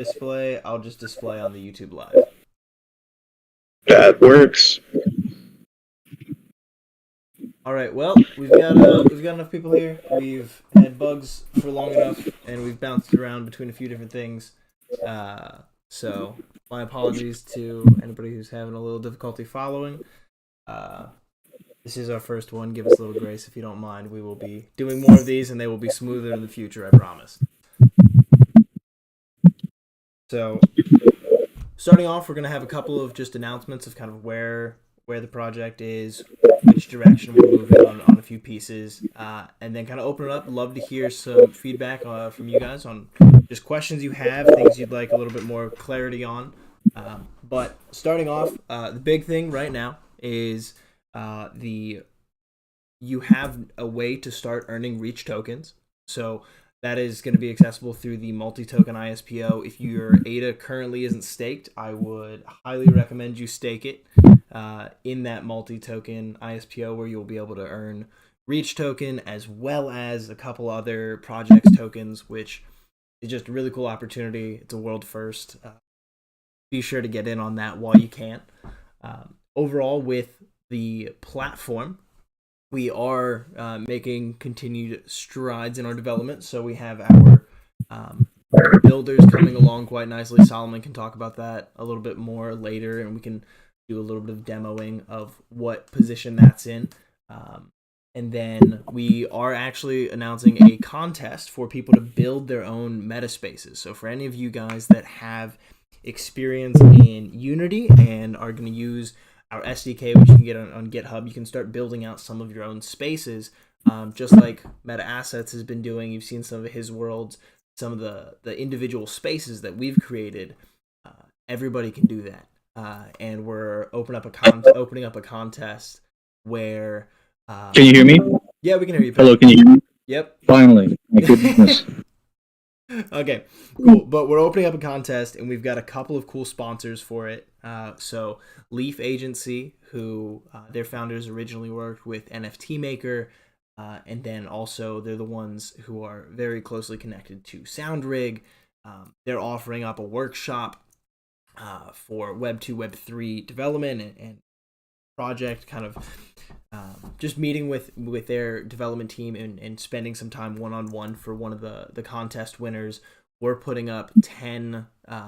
display, I'll just display on the YouTube live. That works. All right. Well, we've got enough people here. We've had bugs for long enough, and we've bounced around between a few different things. So my apologies to anybody who's having a little difficulty following. Uh, this is our first one. Give us a little grace if you don't mind. We will be doing more of these, and they will be smoother in the future. I promise. So starting off, we're gonna have a couple of just announcements of kind of where the project is, which direction we're moving on a few pieces, and then kind of open it up. Love to hear some feedback from you guys on just questions you have, things you'd like a little bit more clarity on. But starting off, the big thing right now is the you have a way to start earning reach tokens. So that is going to be accessible through the multi-token ISPO. If your ADA currently isn't staked, I would highly recommend you stake it in that multi-token ISPO, where you'll be able to earn Reach token as well as a couple other projects tokens, which is just a really cool opportunity. It's a world first. Be sure to get in on that while you can. Overall, with the platform, we are making continued strides in our development. So we have our builders coming along quite nicely. Solomon can talk about that a little bit more later, and we can do a little bit of demoing of what position that's in. And then we are actually announcing a contest for people to build their own meta spaces. So for any of you guys that have experience in Unity and are going to use our SDK, which you can get on GitHub, you can start building out some of your own spaces, just like Meta Assets has been doing. You've seen some of his worlds, some of the individual spaces that we've created. Everybody can do that, and we're opening up a contest where. Can you hear me? Yeah, we can hear you. Hello, can you hear me? Yep. Finally, my goodness. Okay, cool. But we're opening up a contest, and we've got a couple of cool sponsors for it. So Leaf Agency, who their founders originally worked with NFT Maker, and then also they're the ones who are very closely connected to SoundRig. They're offering up a workshop for Web 2, Web 3 development and project, kind of just meeting with their development team and spending some time one-on-one for one of the contest winners. We're putting up 10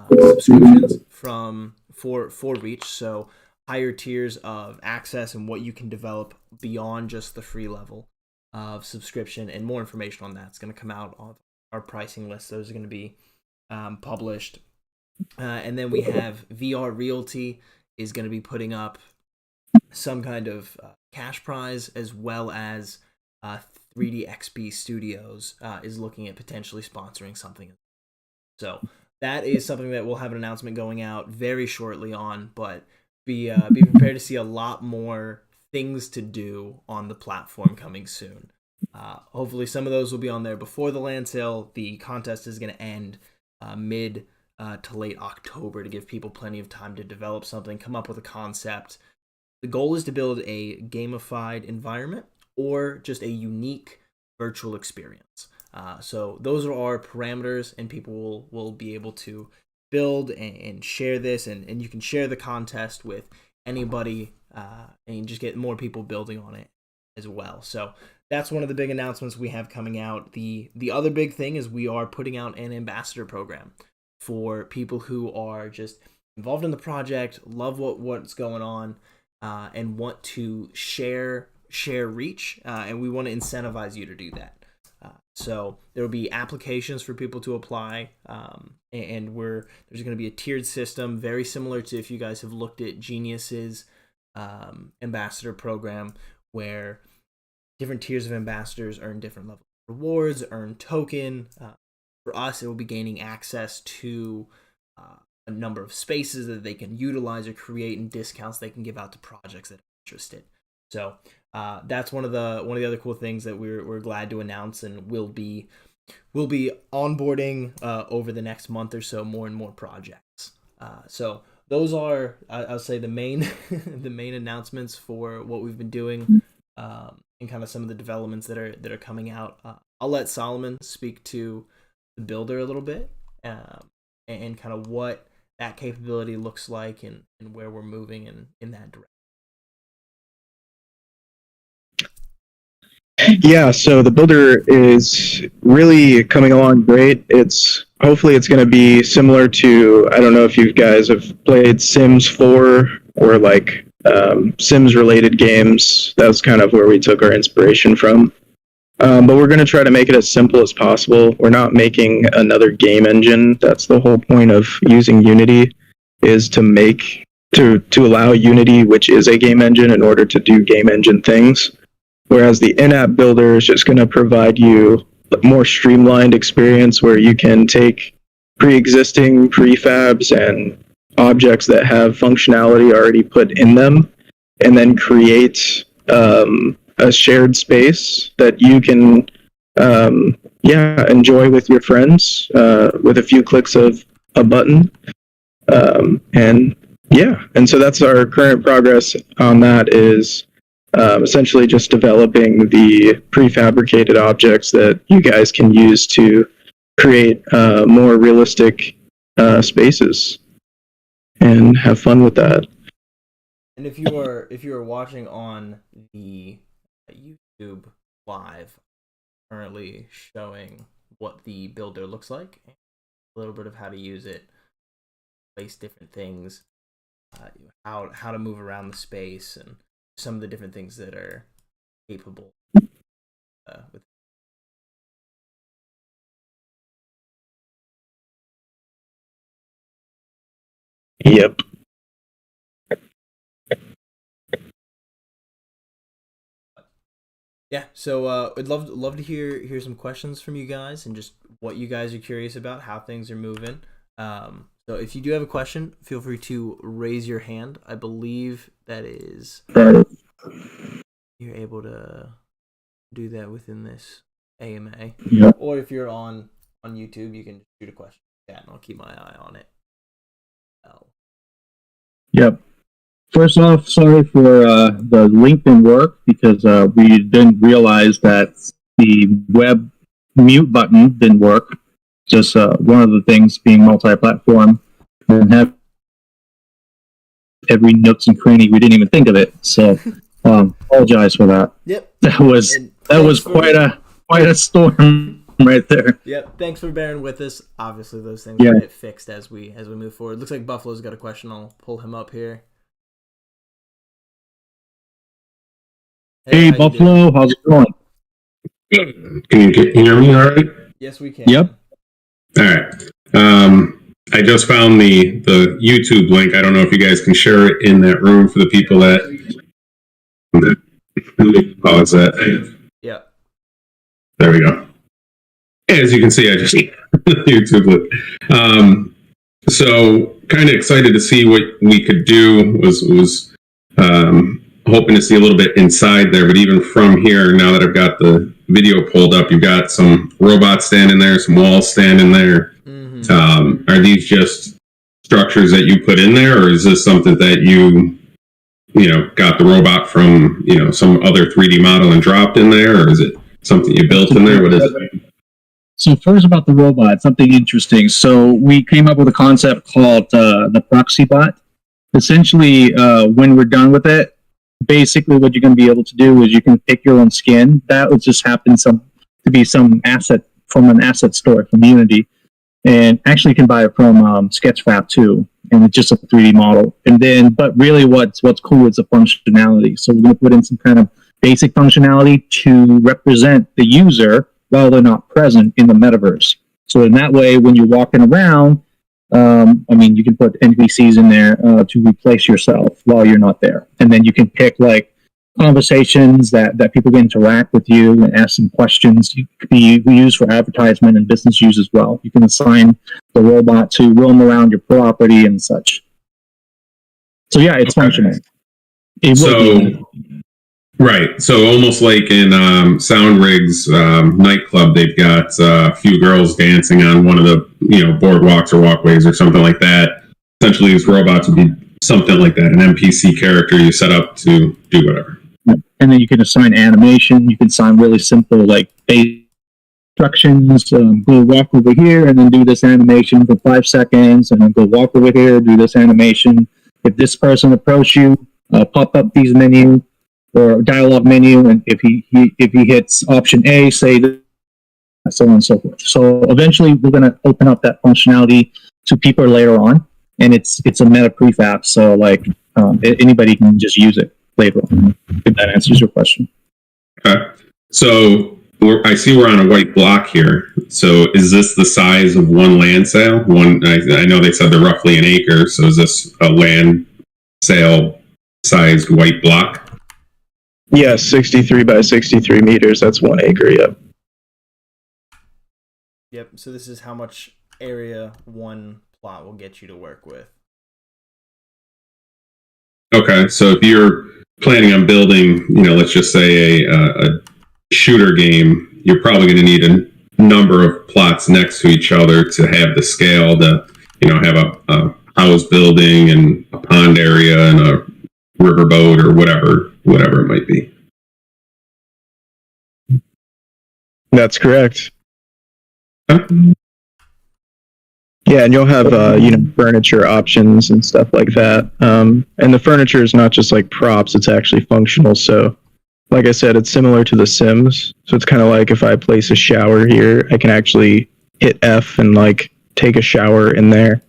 subscriptions for Reach, so higher tiers of access and what you can develop beyond just the free level of subscription, and more information on that's going to come out on our pricing list. Those are going to be published. And then we have VR Realty is going to be putting up some kind of cash prize, as well as 3D XP Studios is looking at potentially sponsoring something. So that is something that we'll have an announcement going out very shortly on, but be prepared to see a lot more things to do on the platform coming soon. Hopefully some of those will be on there before the land sale. The contest is going to end mid to late October to give people plenty of time to develop something, come up with a concept. The goal is to build a gamified environment or just a unique virtual experience. So those are our parameters, and people will be able to build and share this, and you can share the contest with anybody and just get more people building on it as well. So that's one of the big announcements we have coming out. The other big thing is we are putting out an ambassador program for people who are just involved in the project, love what's going on, and want to share Reach, and we want to incentivize you to do that. So there will be applications for people to apply, and there's going to be a tiered system, very similar to if you guys have looked at Genius's ambassador program, where different tiers of ambassadors earn different levels of rewards, earn token. For us, it will be gaining access to a number of spaces that they can utilize or create, and discounts they can give out to projects that are interested. So that's one of the other cool things that we're glad to announce, and we'll be onboarding over the next month or so more and more projects. So those are, I'll say, the main the main announcements for what we've been doing, and kind of some of the developments that are coming out. I'll let Solomon speak to the builder a little bit, and kind of what that capability looks like and where we're moving in that direction. Yeah, so the builder is really coming along great. Hopefully it's going to be similar to, I don't know if you guys have played Sims 4 or like Sims related games. That's kind of where we took our inspiration from. But we're going to try to make it as simple as possible. We're not making another game engine. That's the whole point of using Unity, is to allow Unity, which is a game engine, in order to do game engine things. Whereas the in-app builder is just going to provide you a more streamlined experience where you can take pre-existing prefabs and objects that have functionality already put in them, and then create a shared space that you can enjoy with your friends with a few clicks of a button. And so that's our current progress on that, is essentially just developing the prefabricated objects that you guys can use to create more realistic spaces and have fun with that. And if you are watching on the YouTube live, currently showing what the builder looks like, a little bit of how to use it, place different things, how to move around the space, and some of the different things that are capable with. Yep. Yeah, so I'd love to hear some questions from you guys and just what you guys are curious about, how things are moving. So if you do have a question, feel free to raise your hand. I believe that is you're able to do that within this AMA. Yep. Or if you're on YouTube, you can just shoot a question in the chat and I'll keep my eye on it. Yep. First off, sorry for the link didn't work because we didn't realize that the web mute button didn't work. Just one of the things being multi-platform and have every nooks and cranny. We didn't even think of it. So apologize for that. Yep. That was quite a storm right there. Yep. Thanks for bearing with us. Obviously, those things will get fixed as we move forward. Looks like Buffalo's got a question. I'll pull him up here. Hey Buffalo, how's it going? Can you hear me all right? Yes, we can. Yep. All right. I just found the YouTube link. I don't know if you guys can share it in that room for the people that pause that. Yeah. There we go. As you can see, I just YouTube link. So kind of excited to see what we could do. Was hoping to see a little bit inside there, but even from here, now that I've got the video pulled up, you've got some robots standing there, some walls standing there. Mm-hmm. Are these just structures that you put in there, or is this something that you got the robot from some other 3D model and dropped in there, or is it something you built in there? What is it? So first about the robot, something interesting. So we came up with a concept called the proxy bot. Essentially, when we're done with it, basically what you're going to be able to do is you can pick your own skin. That would just happen to be some asset from an asset store from Unity, and actually you can buy it from Sketchfab too, and it's just a 3D model. And then, but really what's cool is the functionality. So we're going to put in some kind of basic functionality to represent the user while they're not present in the metaverse. So in that way, when you're walking around, you can put NPCs in there to replace yourself while you're not there. And then you can pick like conversations that people can interact with you and ask some questions. You could be used for advertisement and business use as well. You can assign the robot to roam around your property and such. So yeah, it's functional. Right. So almost like in Sound Rig's nightclub, they've got a few girls dancing on one of the boardwalks or walkways or something like that. Essentially, these robots would be something like that, an NPC character you set up to do whatever. And then you can assign animation. You can assign really simple like basic instructions, go walk over here and then do this animation for 5 seconds, and then go walk over here, do this animation. If this person approach you, pop up these menu or dialogue menu, and if he hits option A, say this, so on and so forth. So eventually, we're going to open up that functionality to people later on, and it's a meta prefab, so like anybody can just use it later on. If that answers your question. Okay. So I see we're on a white block here. So is this the size of one land sale? I know they said they're roughly an acre. So is this a land sale sized white block? Yes, 63 by 63 meters. That's 1 acre. Yep. Yep. So this is how much area one plot will get you to work with. Okay. So if you're planning on building, let's just say a shooter game, you're probably going to need a number of plots next to each other to have the scale to, have a house building and a pond area and a riverboat or whatever it might be. That's correct. Huh? Yeah, and you'll have furniture options and stuff like that. And the furniture is not just like props; it's actually functional. So, like I said, it's similar to The Sims. So it's kind of like if I place a shower here, I can actually hit F and like take a shower in there,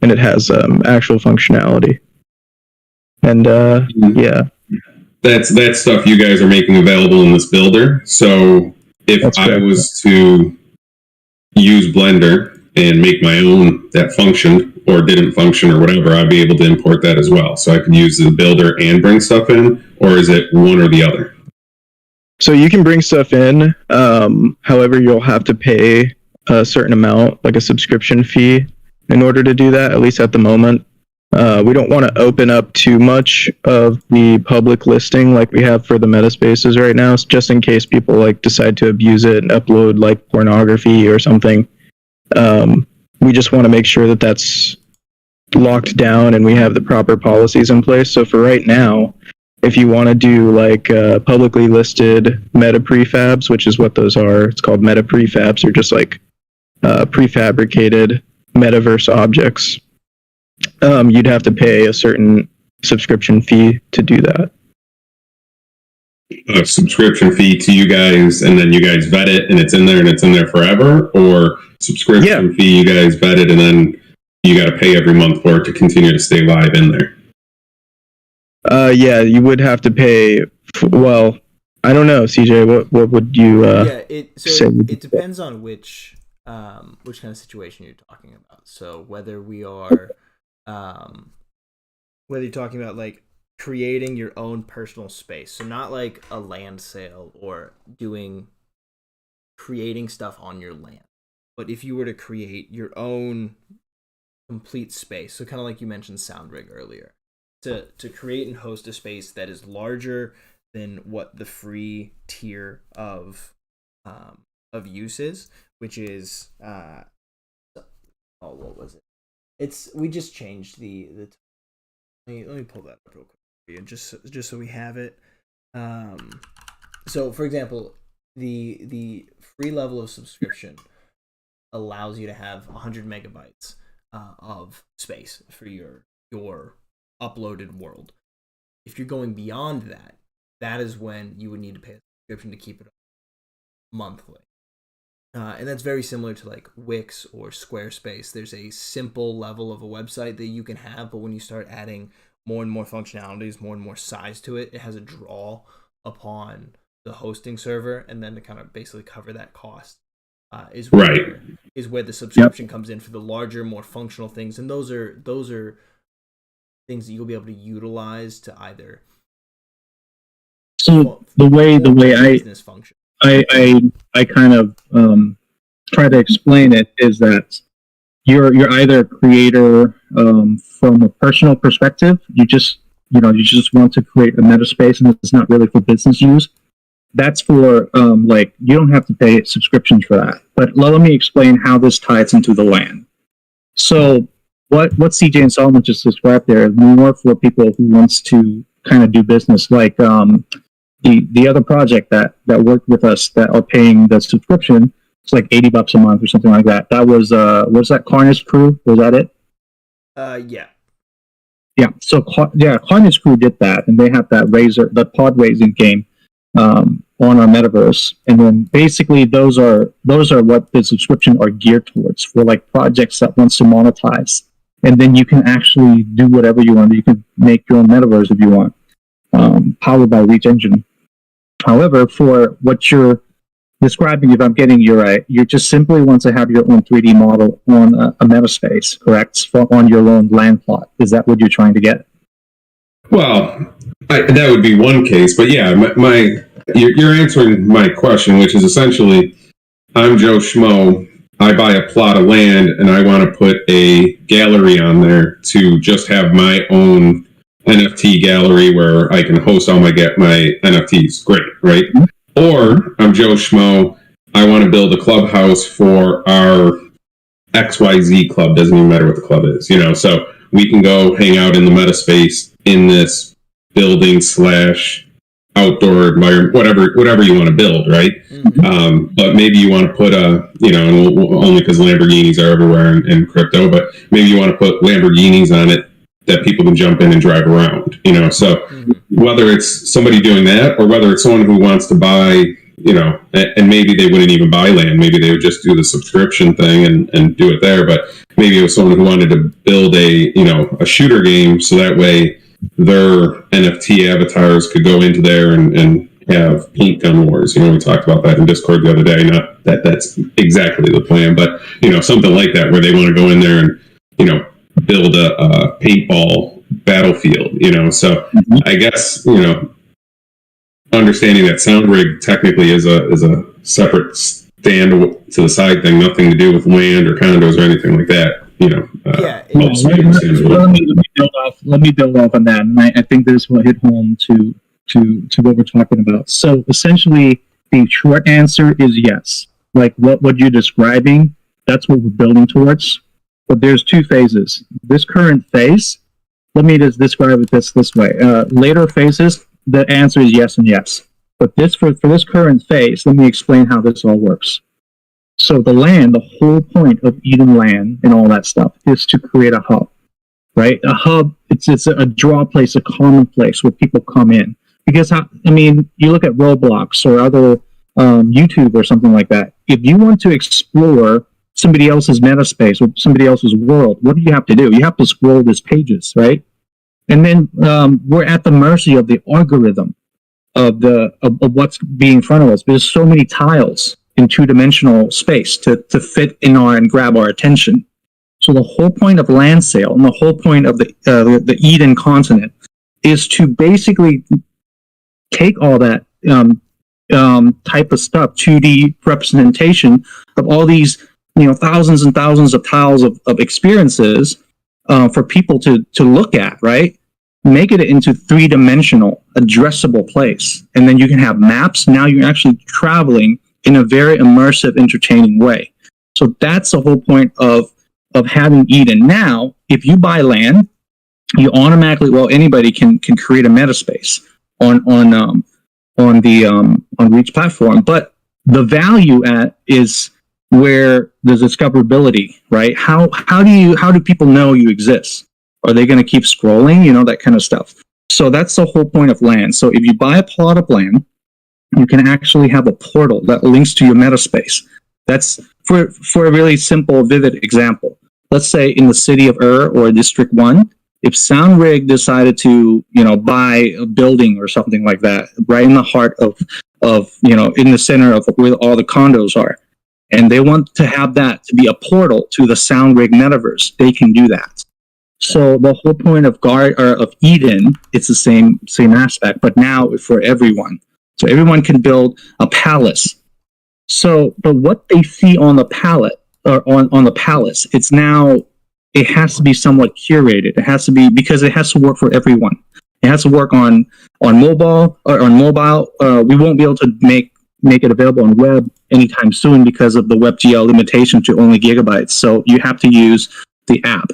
and it has actual functionality. And yeah, that's stuff you guys are making available in this builder. So if I was to use Blender and make my own that functioned or didn't function or whatever, I'd be able to import that as well. So I could use the builder and bring stuff in, or is it one or the other? So you can bring stuff in. However, you'll have to pay a certain amount, like a subscription fee, in order to do that, at least at the moment. We don't want to open up too much of the public listing like we have for the Metaspaces right now, just in case people like decide to abuse it and upload like pornography or something. We just want to make sure that that's locked down and we have the proper policies in place. So for right now, if you want to do like publicly listed meta prefabs, which is what those are, it's called meta prefabs, or just like prefabricated metaverse objects. You'd have to pay a certain subscription fee to do that. A subscription fee to you guys, and then you guys vet it, and it's in there forever, or subscription fee, you guys vet it, and then you got to pay every month for it to continue to stay live in there. Yeah, you would have to pay. Well, I don't know, CJ. What would you? It depends on which kind of situation you're talking about. So whether we are, whether you're talking about like creating your own personal space, so not like a land sale or creating stuff on your land, but if you were to create your own complete space, so kind of like you mentioned Soundrig earlier, to create and host a space that is larger than what the free tier of use is, which is what was it? We just changed the let me pull that up real quick for you, just so we have it. So for example, the free level of subscription allows you to have 100 megabytes of space for your uploaded world. If you're going beyond that, that is when you would need to pay a subscription to keep it up monthly. And that's very similar to like Wix or Squarespace. There's a simple level of a website that you can have, but when you start adding more and more functionalities, more and more size to it, it has a draw upon the hosting server, and then to kind of basically cover that cost is where the subscription comes in for the larger, more functional things. And those are things that you'll be able to utilize to either. So the way business function. I kind of try to explain it is that you're either a creator from a personal perspective. You just want to create a meta space, and it's not really for business use. That's for like you don't have to pay subscriptions for that. But let me explain how this ties into the LAN. So what CJ and Solomon just described there is more for people who wants to kind of do business, like the other project that worked with us that are paying the subscription. It's like $80 a month or something like that. That was that Carnage Crew? Was that it? Yeah. Yeah. So Carnage Crew did that, and they have the pod raising game on our metaverse, and then basically those are what the subscription are geared towards, for like projects that wants to monetize, and then you can actually do whatever you want. You can make your own metaverse if you want, powered by Reach Engine. However, for what you're describing, if I'm getting you right, you just simply want to have your own 3D model on a metaspace, correct? On your own land plot. Is that what you're trying to get? Well, that would be one case, but yeah, you're answering my question, which is essentially, I'm Joe Schmo. I buy a plot of land and I want to put a gallery on there to just have my own NFT gallery where I can host all my NFTs. Great, right? Mm-hmm. Or I'm Joe Schmo. I want to build a clubhouse for our XYZ club. Doesn't even matter what the club is, So we can go hang out in the meta space in this building / outdoor environment, whatever you want to build, right? Mm-hmm. But maybe you want to put only because Lamborghinis are everywhere in crypto, but maybe you want to put Lamborghinis on it that people can jump in and drive around, So mm-hmm. whether it's somebody doing that or whether it's someone who wants to buy, and maybe they wouldn't even buy land, maybe they would just do the subscription thing and do it there. But maybe it was someone who wanted to build a shooter game, so that way their NFT avatars could go into there and have paint gun wars. We talked about that in Discord the other day. Not that that's exactly the plan, but something like that where they want to go in there and build a paintball battlefield. So mm-hmm. I guess understanding that SoundRig technically is a separate stand to the side thing, nothing to do with land or condos or anything like that. Let me build off on that, and I think this will hit home to what we're talking about. So essentially, the short answer is yes. Like what you're describing, that's what we're building towards. But there's two phases. This current phase, let me just describe it this way. Later phases, the answer is yes and yes. But for this current phase, let me explain how this all works. So the whole point of Eden Land and all that stuff is to create a hub, right? A hub, it's a draw place, a common place where people come in. Because, you look at Roblox or other YouTube or something like that. If you want to explore somebody else's metaspace or somebody else's world, what do you have to do? You have to scroll these pages, right? And then we're at the mercy of the algorithm of what's being in front of us. There's so many tiles in two-dimensional space to fit in and grab our attention. So the whole point of land sale and the whole point of the Eden continent is to basically take all that type of stuff, 2D representation of all these thousands and thousands of tiles of experiences for people to look at, right? Make it into three-dimensional, addressable place. And then you can have maps. Now you're actually traveling in a very immersive, entertaining way. So that's the whole point of having Eden. Now, if you buy land, you automatically, anybody can create a metaspace on Reach platform. But the value is where there's discoverability, right? How do people know you exist? Are they going to keep scrolling? That kind of stuff. So that's the whole point of land. So if you buy a plot of land, you can actually have a portal that links to your metaspace. That's for a really simple, vivid example. Let's say in the city of or District 1, if SoundRig decided to, buy a building or something like that, right in the heart of in the center of where all the condos are, and they want to have that to be a portal to the SoundRig metaverse, they can do that. So the whole point of Eden, it's the same aspect, but now for everyone. So everyone can build a palace. So, but what they see on the palette or on the palace, it has to be somewhat curated. It has to be, because it has to work for everyone. It has to work on mobile or on mobile. We won't be able to make it available on web anytime soon because of the WebGL limitation to only gigabytes. So you have to use the app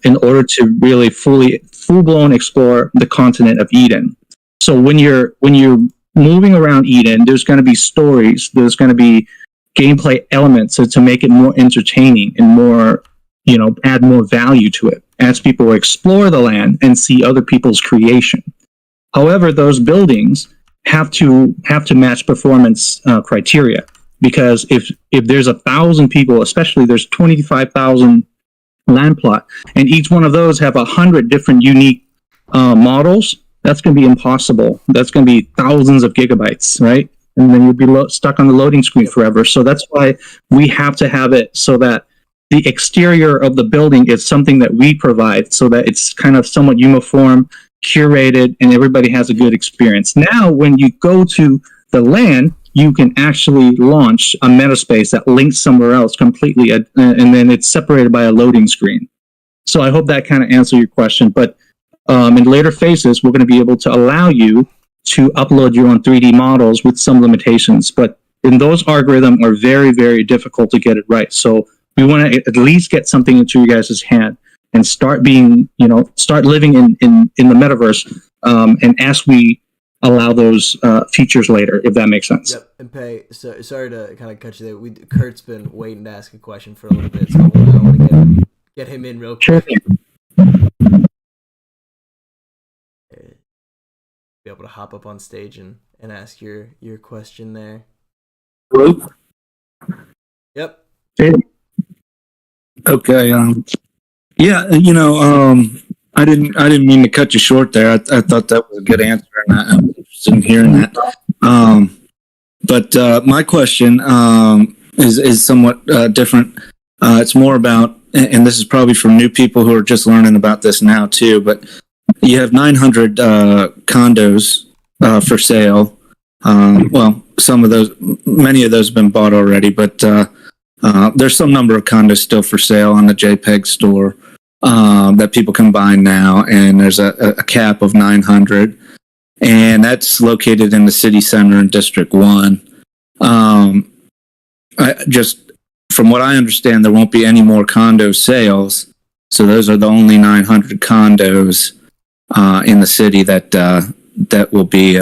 in order to really full-blown explore the continent of Eden. So when you're moving around Eden, there's going to be stories. There's going to be gameplay elements to make it more entertaining and more, add more value to it as people explore the land and see other people's creation. However, those buildings have to match performance criteria, because if there's 1,000 people, especially there's 25,000 land plot, and each one of those have 100 different unique models, that's going to be impossible. That's going to be thousands of gigabytes, right? And then you'll be stuck on the loading screen forever. So that's why we have to have it so that the exterior of the building is something that we provide, so that it's kind of somewhat uniform, curated, and everybody has a good experience. Now, when you go to the land, you can actually launch a metaspace that links somewhere else completely, and then it's separated by a loading screen. So I hope that kind of answered your question. But in later phases, we're going to be able to allow you to upload your own 3D models with some limitations. But in those algorithms are very, very difficult to get it right. So we want to at least get something into your guys' hand and start start living in the metaverse. And as we allow those features later, if that makes sense. Yep. And Pei, so sorry to kind of cut you there. Kurt's been waiting to ask a question for a little bit, so I want to get him in real quick. Sure. Be able to hop up on stage and ask your question there. Hello? Yep. Hey. Okay. Yeah, I didn't mean to cut you short there. I thought that was a good answer, and I'm interested in hearing that. But my question is somewhat different. It's more about, and this is probably for new people who are just learning about this now too, but you have 900 condos for sale. Well, many of those have been bought already, but there's some number of condos still for sale on the JPEG store that people can buy now, and there's a cap of 900, and that's located in the city center in District 1. From what I understand, there won't be any more condo sales, so those are the only 900 condos in the city that will be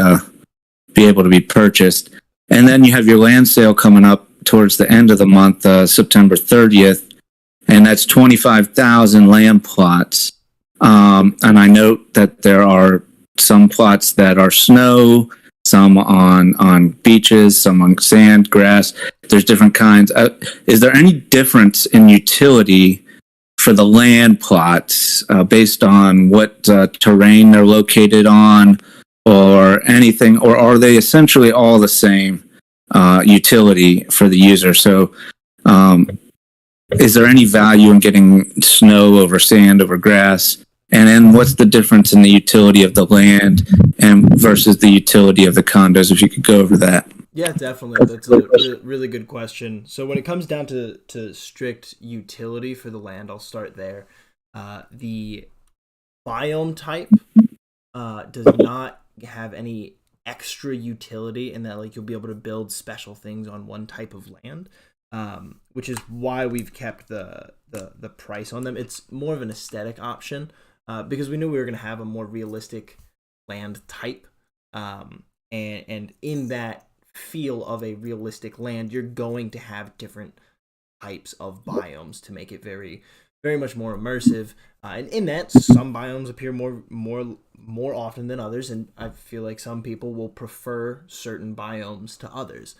able to be purchased. And then you have your land sale coming up towards the end of the month, September 30th, and that's 25,000 land plots. And I note that there are some plots that are snow, some on beaches, some on sand, grass. There's different kinds. Is there any difference in utility for the land plots based on what terrain they're located on or anything, or are they essentially all the same utility for the user? So is there any value in getting snow over sand over grass? And then what's the difference in the utility of the land and versus the utility of the condos, if you could go over that? Yeah, definitely. That's a really good question. So when it comes down to strict utility for the land, I'll start there. The biome type does not have any extra utility in that, like, you'll be able to build special things on one type of land, which is why we've kept the price on them. It's more of an aesthetic option because we knew we were going to have a more realistic land type, and in that feel of a realistic land, you're going to have different types of biomes to make it very, very much more immersive. And in that, some biomes appear more often than others, and I feel like some people will prefer certain biomes to others.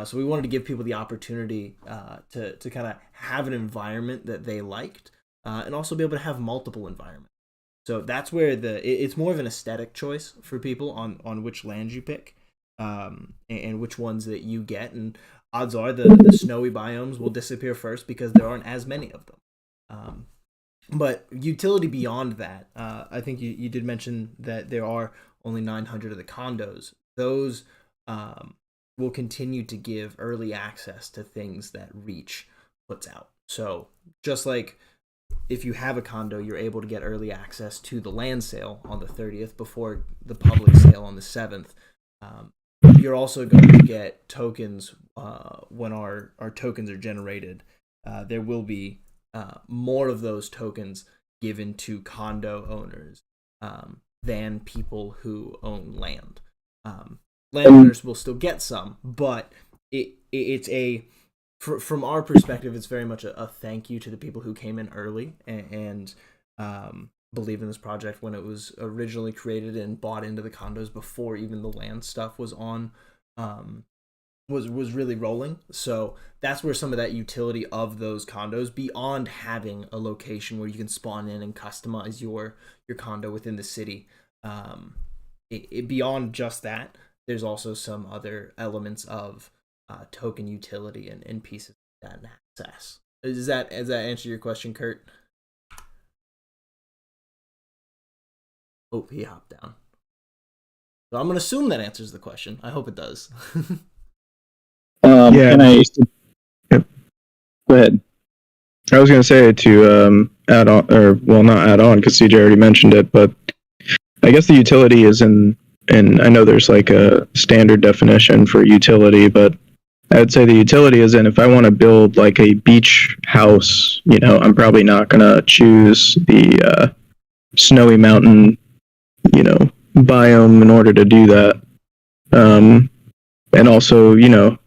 So we wanted to give people the opportunity to kind of have an environment that they liked, and also be able to have multiple environments. So that's where it's more of an aesthetic choice for people on which lands you pick. And which ones that you get, and odds are the snowy biomes will disappear first because there aren't as many of them. But utility beyond that, I think you did mention that there are only 900 of the condos. Those will continue to give early access to things that Reach puts out. So just like if you have a condo, you're able to get early access to the land sale on the 30th before the public sale on the 7th. You're also going to get tokens when our tokens are generated. There will be more of those tokens given to condo owners than people who own land. Landowners will still get some, but it's a from our perspective, it's very much a thank you to the people who came in early and believed in this project when it was originally created and bought into the condos before even the land stuff was on was really rolling. So that's where some of that utility of those condos, beyond having a location where you can spawn in and customize your condo within the city, beyond just that, there's also some other elements of token utility and pieces of that and access. Does that answer your question, Kurt? Oh, he hopped down. So I'm going to assume that answers the question. I hope it does. Can I? Yep. Go ahead. I was going to say to add on, or well, not add on because CJ already mentioned it, but I guess the utility is in, and I know there's like a standard definition for utility, but I would say the utility is in if I want to build like a beach house, I'm probably not going to choose the snowy mountain, biome in order to do that. And also,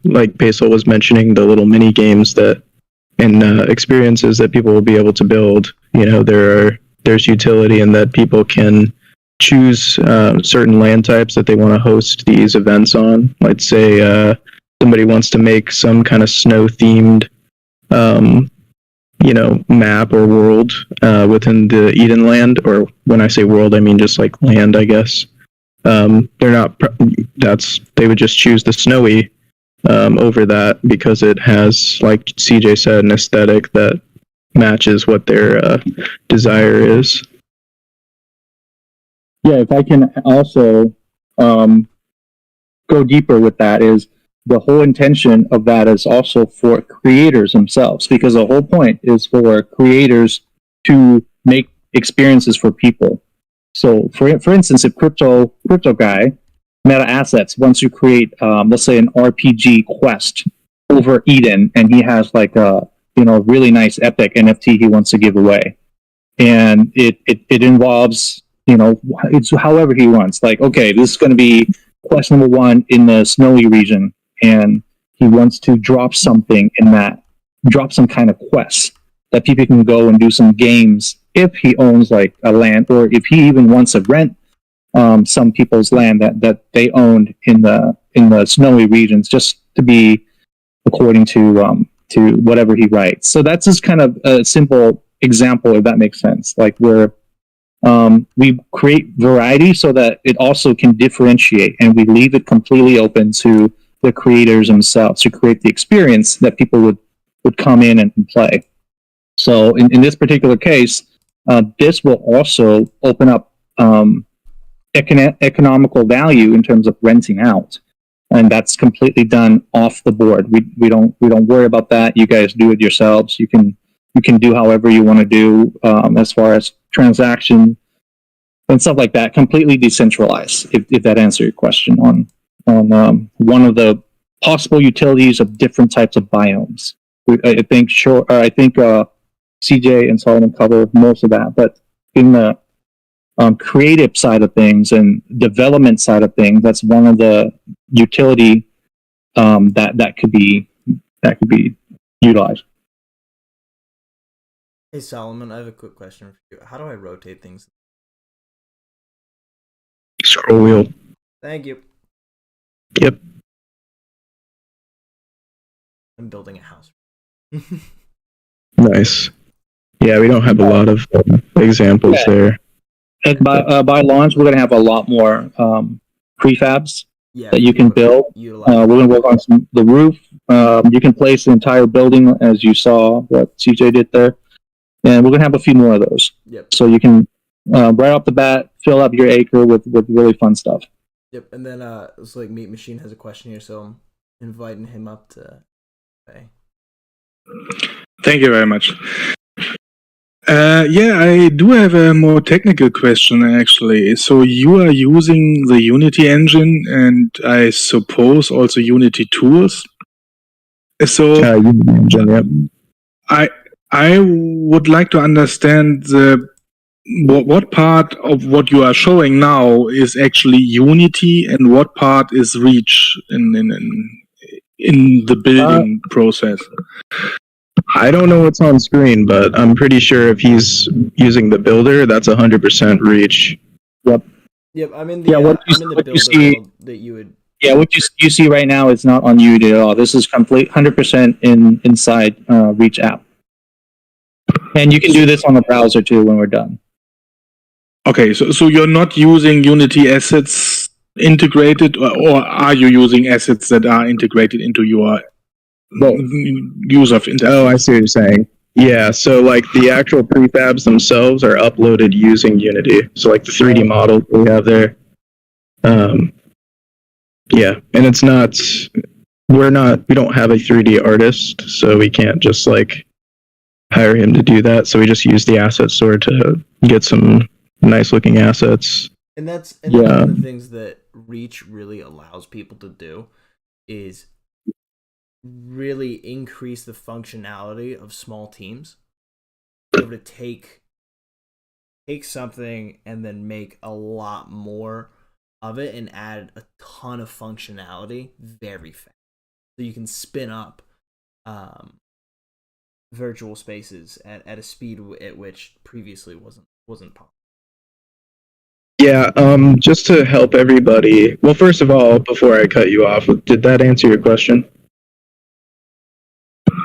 like Basil was mentioning, the little mini games that and experiences that people will be able to build. There's utility in that people can choose certain land types that they want to host these events on. Let's say somebody wants to make some kind of snow themed map or world within the Eden land, or when I say world I mean just like land, I guess. They would just choose the snowy over that because it has, like CJ said, an aesthetic that matches what their desire is. Yeah, if I can also go deeper with that, is the whole intention of that is also for creators themselves, because the whole point is for creators to make experiences for people. So, for instance, if crypto guy, Meta Assets, wants to create, let's say, an RPG quest over Eden, and he has like a really nice epic NFT he wants to give away, and it involves it's however he wants. Like, okay, this is going to be quest number 1 in the snowy region, and he wants to drop something in that, drop some kind of quest that people can go and do some games if he owns like a land, or if he even wants to rent some people's land that they owned in the snowy regions, just to be according to whatever he writes. So that's just kind of a simple example, if that makes sense. Like where we create variety so that it also can differentiate, and we leave it completely open to the creators themselves to create the experience that people would come in and play. So in this particular case, this will also open up economical value in terms of renting out, and that's completely done off the board. We don't worry about that. You guys do it yourselves. You can do however you want to do as far as transaction and stuff like that. Completely decentralized. If that answers your question on one of the possible utilities of different types of biomes. I think CJ and Solomon cover most of that, but in the creative side of things and development side of things, that's one of the utility that could be utilized. Hey Solomon, I have a quick question for you. How do I rotate things? Scroll wheel. Thank you. Yep. I'm building a house. Nice. Yeah, we don't have a lot of examples there. And by launch, we're going to have a lot more prefabs that you can build. We're going to work on the roof. You can place the entire building, as you saw what CJ did there. And we're going to have a few more of those. Yep. So you can, right off the bat, fill up your acre with really fun stuff. Yep. And then it's like Meat Machine has a question here, so I'm inviting him up to say. Thank you very much. I do have a more technical question, actually. So you are using the Unity engine and I suppose also Unity tools. So I would like to understand what part of what you are showing now is actually Unity and what part is Reach in the building process? I don't know what's on screen, but I'm pretty sure if he's using the builder, that's 100% reach. Yep, I'm in the Yeah, what you- I'm in the what you builder see- world that you would. Yeah, what you see right now is not on Unity at all. This is complete 100% inside Reach app, and you can do this on the browser too when we're done. Okay, so you're not using Unity assets integrated, or are you using assets that are integrated into your user interface? Oh, I see what you're saying. Yeah, so like the actual prefabs themselves are uploaded using Unity. So like the 3D model we have there. Yeah, and it's not, we don't have a 3D artist, so we can't just like hire him to do that. So we just use the asset store to get some nice looking assets. And that's one of the things that Reach really allows people to do is really increase the functionality of small teams. Be able to take something and then make a lot more of it and add a ton of functionality very fast. So you can spin up virtual spaces at a speed at which previously wasn't possible. Yeah, just to help everybody. Well, first of all, before I cut you off, did that answer your question?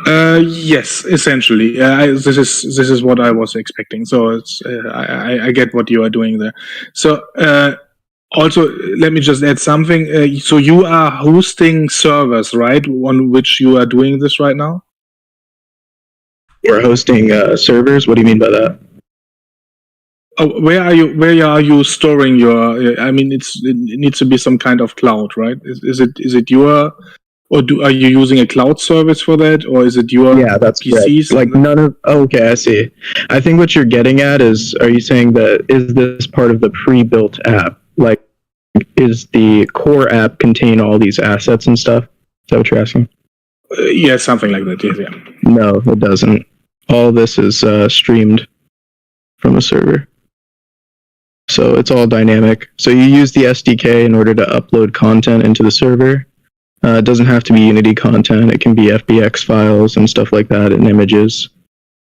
Yes, essentially. This is what I was expecting. So it's I get what you are doing there. So also, let me just add something. So you are hosting servers, right? On which you are doing this right now? We're hosting servers. What do you mean by that? Oh, where are you storing your? I mean, it needs to be some kind of cloud, right? Is it your? Or are you using a cloud service for that, or is it your that's PCs? Correct. Like none of. Oh, okay, I see. I think what you're getting at is, are you saying that is this part of the pre-built app? Like, is the core app contain all these assets and stuff? Is that what you're asking? Yeah, something like that. Yeah. No, it doesn't. All this is streamed from a server. So it's all dynamic. So you use the SDK in order to upload content into the server. It doesn't have to be Unity content. It can be FBX files and stuff like that and images.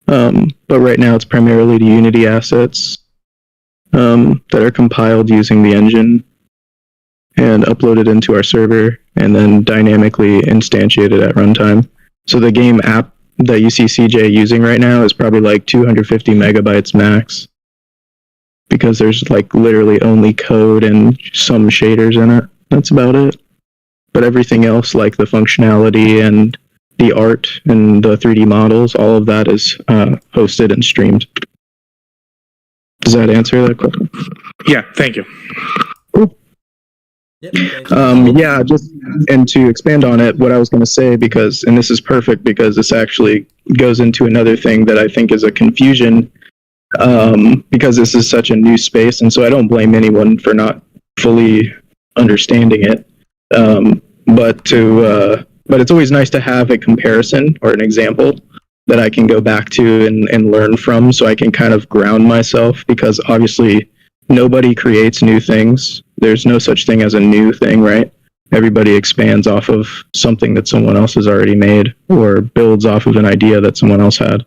But right now it's primarily the Unity assets that are compiled using the engine and uploaded into our server and then dynamically instantiated at runtime. So the game app that you see CJ using right now is probably like 250 megabytes max, because there's like literally only code and some shaders in it. That's about it. But everything else, like the functionality and the art and the 3D models, all of that is hosted and streamed. Does that answer that question? Yeah, thank you. Cool. Yep, yeah, just and to expand on it, what I was going to say, and this is perfect because this actually goes into another thing that I think is a confusion, because this is such a new space, and so I don't blame anyone for not fully understanding it. But it's always nice to have a comparison or an example that I can go back to and learn from, so I can kind of ground myself, because obviously nobody creates new things. There's no such thing as a new thing, right? Everybody expands off of something that someone else has already made, or builds off of an idea that someone else had.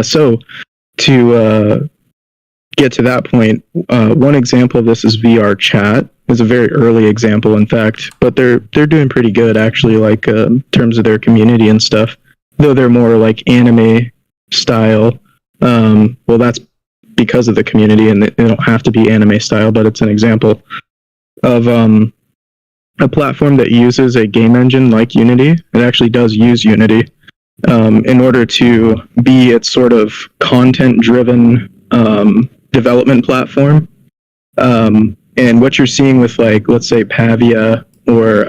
So to get to that point, one example of this is VR chat. It's a very early example, in fact, but they're doing pretty good actually, like in terms of their community and stuff. Though they're more like anime style. Well, that's because of the community, and they don't have to be anime style, but it's an example of a platform that uses a game engine like Unity. It actually does use Unity in order to be its sort of content-driven development platform. And what you're seeing with, like, let's say Pavia or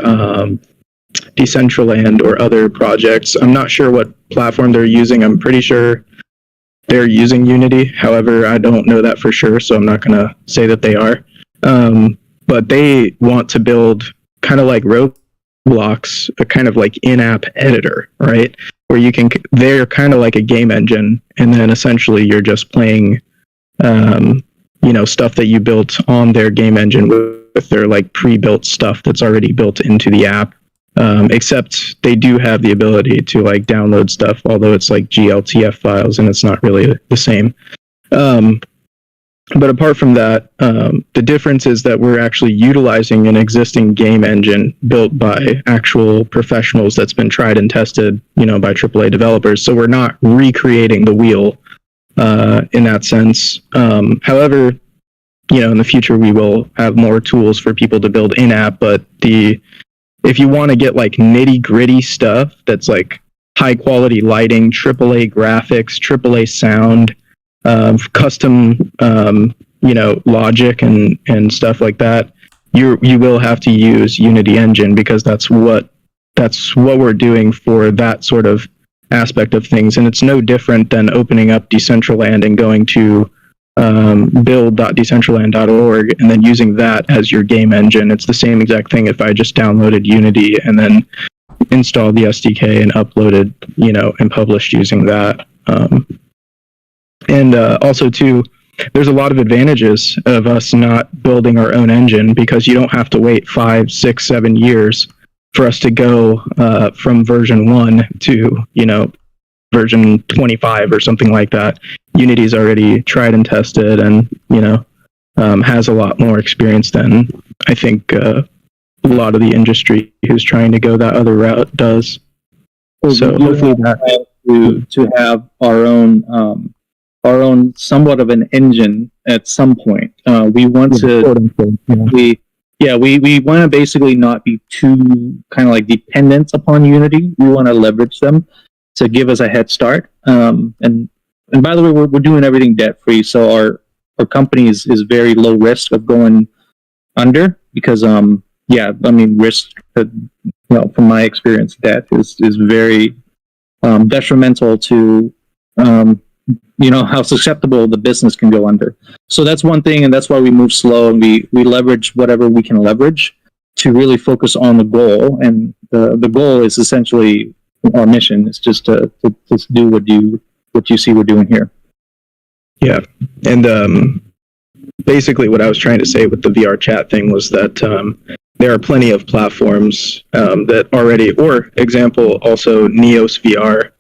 Decentraland or other projects, I'm not sure what platform they're using. I'm pretty sure they're using Unity. However, I don't know that for sure, so I'm not going to say that they are. But they want to build kind of like Roblox, a kind of like in-app editor, right? Where they're kind of like a game engine, and then essentially you're just playing, stuff that you built on their game engine with their like pre-built stuff that's already built into the app. Except they do have the ability to like download stuff, although it's like GLTF files and it's not really the same. But apart from that, the difference is that we're actually utilizing an existing game engine built by actual professionals that's been tried and tested, by AAA developers. So we're not recreating the wheel in that sense. However, in the future we will have more tools for people to build in-app, but if you want to get like nitty-gritty stuff that's like high-quality lighting, AAA graphics, AAA sound, custom logic and stuff like that, you will have to use Unity Engine, because that's what we're doing for that sort of aspect of things. And it's no different than opening up Decentraland and going to build.decentraland.org and then using that as your game engine. It's the same exact thing if I just downloaded Unity and then installed the SDK and uploaded, and published using that. And also, too, there's a lot of advantages of us not building our own engine, because you don't have to wait 5, 6, 7 years for us to go from version 1 to, version 25 or something like that. Unity's already tried and tested and, has a lot more experience than I think a lot of the industry who's trying to go that other route does. So hopefully that to have our own somewhat of an engine at some point. We want to we want to basically not be too kind of like dependent upon Unity. We want to leverage them to give us a head start. And by the way, we're doing everything debt free, so our company is very low risk of going under, because risk, from my experience, debt is very detrimental to how susceptible the business can go under. So that's one thing, and that's why we move slow, and we leverage whatever we can leverage to really focus on the goal. And the goal is essentially our mission is just to do what you see we're doing here. Yeah, and basically what I was trying to say with the VR chat thing was that there are plenty of platforms that already, or example, also Neos VR.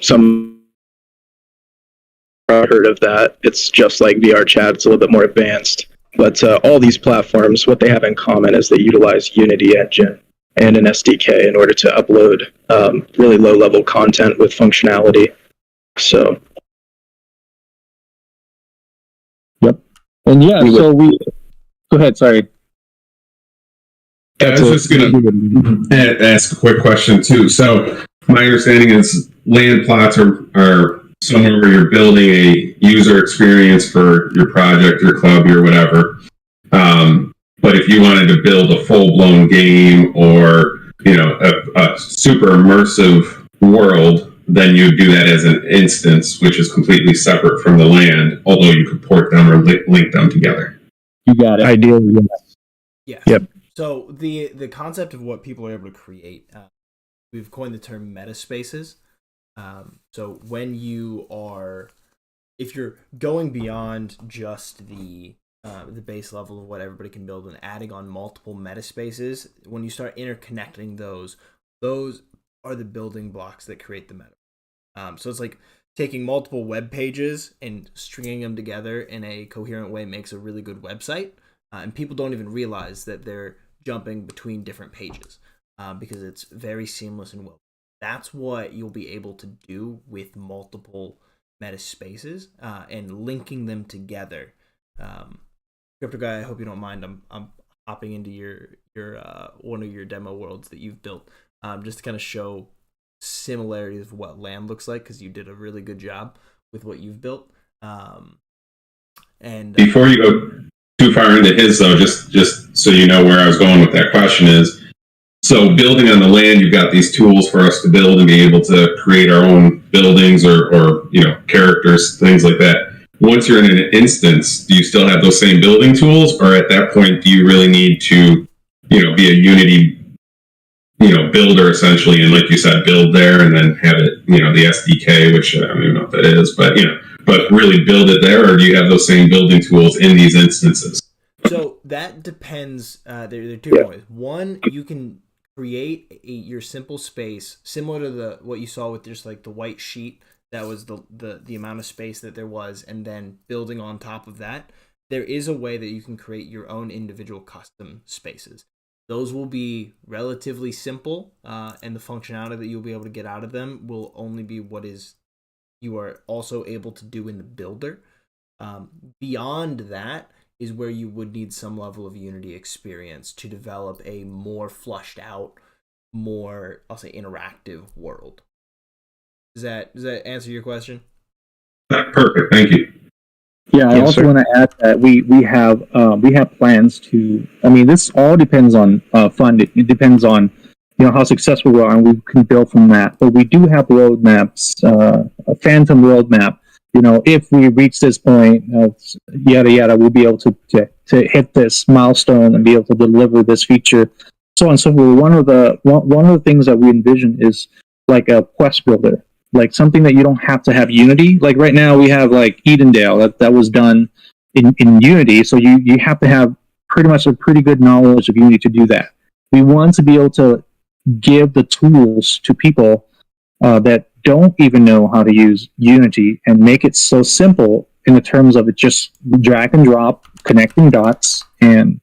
Some heard of that. It's just like VR chat. It's a little bit more advanced. But all these platforms, what they have in common is they utilize Unity Engine and an SDK in order to upload really low-level content with functionality. So. Yep. And go ahead, sorry. Yeah, I was just going to ask a quick question, too. So my understanding is land plots are somewhere where you're building a user experience for your project, your club, your whatever. But if you wanted to build a full-blown game or, a super immersive world, then you would do that as an instance, which is completely separate from the land, although you could port them or link them together. You got it. Ideally, yes. Yeah. Yep. So the concept of what people are able to create, we've coined the term meta spaces. So when if you're going beyond just the base level of what everybody can build and adding on multiple meta spaces, when you start interconnecting those are the building blocks that create the meta. So it's like taking multiple web pages and stringing them together in a coherent way makes a really good website. And people don't even realize that they're jumping between different pages because it's very seamless and well. That's what you'll be able to do with multiple meta spaces and linking them together. Crypto Guy, I hope you don't mind. I'm hopping into your one of your demo worlds that you've built just to kind of show similarities of what land looks like, because you did a really good job with what you've built. And before you go too far into his, though, just so you know where I was going with that question is, so building on the land, you've got these tools for us to build and be able to create our own buildings or characters, things like that. Once you're in an instance, do you still have those same building tools, or at that point do you really need to be a Unity builder essentially, and like you said, build there and then have it the SDK, which I don't even know what that is, but really build it there, or do you have those same building tools in these instances? So that depends. There are two different ways. One, you can create your simple space similar to what you saw with just like the white sheet. That was the amount of space that there was, and then building on top of that, there is a way that you can create your own individual custom spaces. Those will be relatively simple, and the functionality that you'll be able to get out of them will only be what is you are also able to do in the builder. Beyond that is where you would need some level of Unity experience to develop a more flushed out, more, I'll say, interactive world. Does that answer your question? Perfect. Thank you. Yeah, I Yes, also sir. want to add that we have plans to. I mean, this all depends on funding. It depends on how successful we are, and we can build from that. But we do have roadmaps, a phantom roadmap. If we reach this point, yada yada, we'll be able to hit this milestone and be able to deliver this feature, so on and so forth. One of the things that we envision is like a quest builder, like something that you don't have to have Unity. Like right now we have like Edendale that was done in Unity, so you have to have pretty much a pretty good knowledge of Unity to do that. We want to be able to give the tools to people that don't even know how to use Unity and make it so simple in the terms of it just drag and drop, connecting dots, and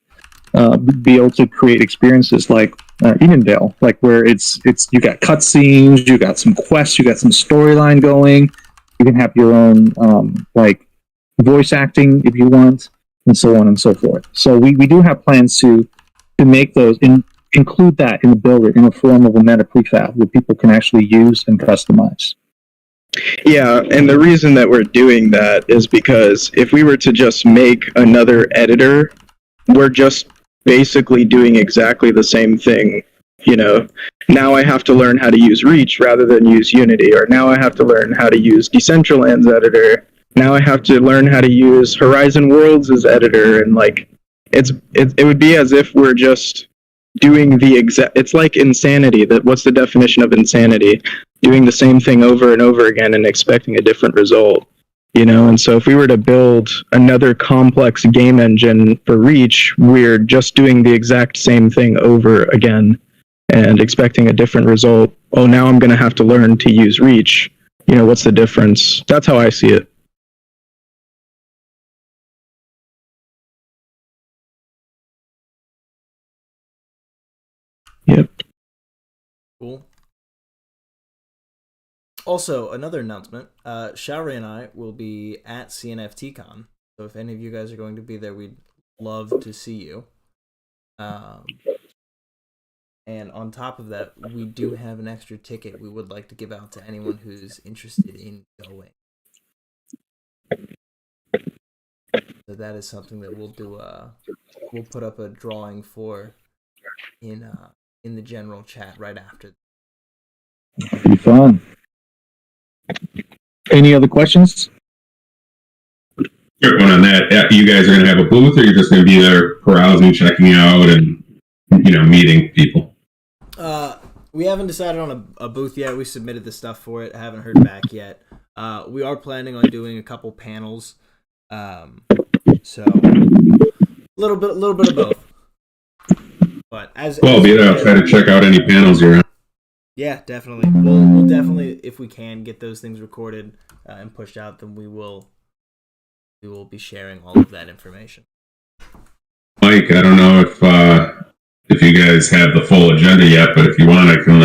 be able to create experiences like Edendale, like where it's you got cutscenes, you got some quests, you got some storyline going. You can have your own like voice acting if you want, and so on and so forth. So we do have plans to make those include that in the builder in the form of a meta prefab where people can actually use and customize. Yeah, and the reason that we're doing that is because if we were to just make another editor, we're just basically doing exactly the same thing. Now I have to learn how to use Reach rather than use Unity, or now I have to learn how to use Decentraland's editor. Now I have to learn how to use Horizon Worlds as editor, and like it would be as if we're just doing the exact. It's like insanity. What's the definition of insanity? Doing the same thing over and over again and expecting a different result. And so if we were to build another complex game engine for Reach, we're just doing the exact same thing over again and expecting a different result. Oh, now I'm going to have to learn to use Reach. What's the difference? That's how I see it. Yep. Cool. Also, another announcement. Shaori and I will be at CNFTcon. So if any of you guys are going to be there, we'd love to see you. And on top of that, we do have an extra ticket we would like to give out to anyone who's interested in going. So that is something that we'll do. We'll put up a drawing for in the general chat right after. Be fun. Any other questions? Quick one on that. You guys are going to have a booth, or you're just going to be there browsing, checking out, and meeting people? We haven't decided on a booth yet. We submitted the stuff for it. I haven't heard back yet. We are planning on doing a couple panels. So a little bit of both. But Well, be there. I'll try to check out any panels you're on. Yeah, definitely. We'll definitely, if we can, get those things recorded and pushed out. Then we will be sharing all of that information. Mike, I don't know if you guys have the full agenda yet, but if you want, I can.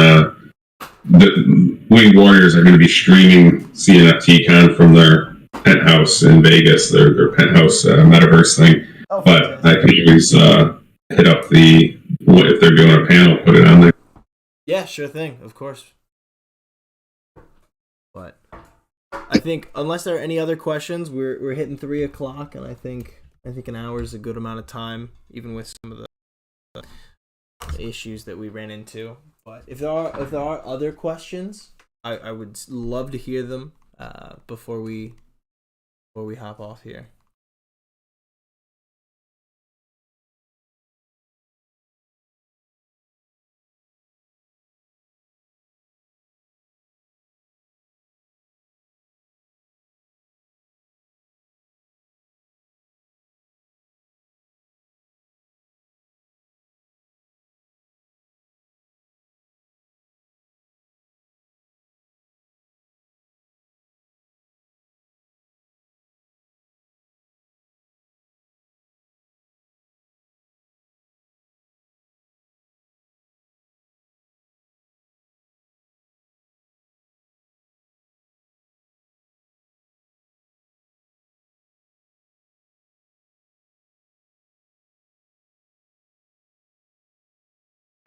The Winged Warriors are going to be streaming CNFTcon from their penthouse in Vegas, their penthouse metaverse thing. Oh, but I can always hit up if they're doing a panel, put it on there. Yeah, sure thing, of course. But I think unless there are any other questions, we're hitting 3:00, and I think an hour is a good amount of time, even with some of the issues that we ran into. But if there are other questions, I would love to hear them before we hop off here.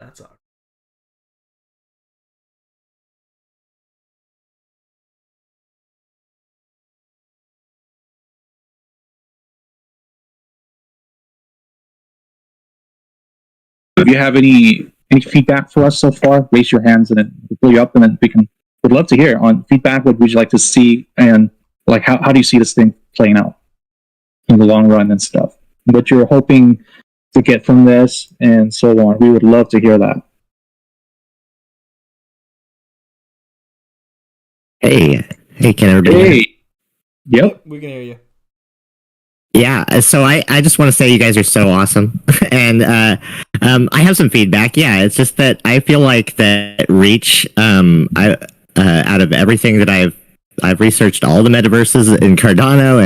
That's all. If you have any feedback for us so far, raise your hands and then we'll pull you up, and then would love to hear on feedback. What would you like to see, and like how do you see this thing playing out in the long run and stuff? What you're hoping to get from this and so on. We would love to hear that. Hey, can everybody hear me? Hey, yep. We can hear you. Yeah, so I just want to say you guys are so awesome, and I have some feedback. Yeah, it's just that I feel like that Reach, out of everything that I've researched all the metaverses in Cardano,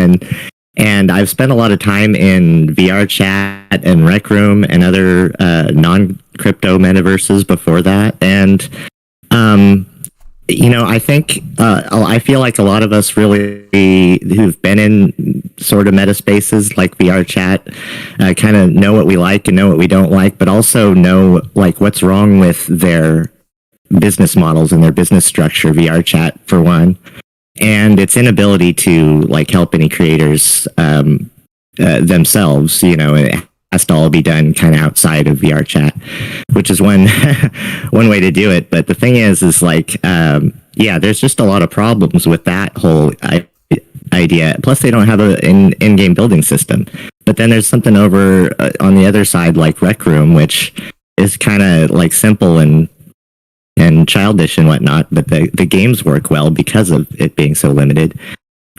and I've spent a lot of time in VR chat and Rec Room and other non-crypto metaverses before that, and I think I feel like a lot of us really who've been in sort of meta spaces like VR chat kind of know what we like and know what we don't like, but also know like what's wrong with their business models and their business structure. VR chat for one, and its inability to like help any creators themselves. It has to all be done kind of outside of VR chat, which is one one way to do it. But the thing is like, there's just a lot of problems with that whole idea. Plus, they don't have an in-game building system. But then there's something over on the other side, like Rec Room, which is kind of like simple and childish and whatnot. But the games work well because of it being so limited.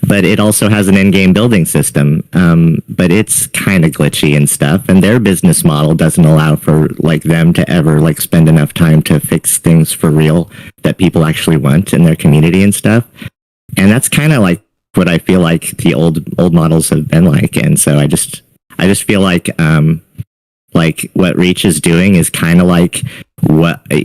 But it also has an in-game building system, but it's kind of glitchy and stuff. And their business model doesn't allow for like them to ever like spend enough time to fix things for real that people actually want in their community and stuff. And that's kind of like what I feel like the old models have been like. And so I just feel like what Reach is doing is kind of like what I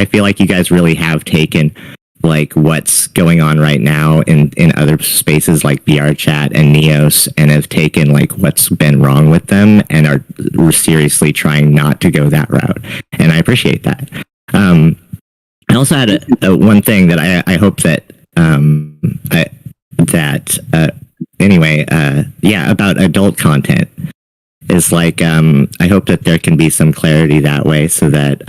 feel like you guys really have taken like what's going on right now in other spaces like VR chat and Neos, and have taken like what's been wrong with them and are seriously trying not to go that route. And I appreciate that. I also had one thing that I hope that about adult content is like, I hope that there can be some clarity that way so that,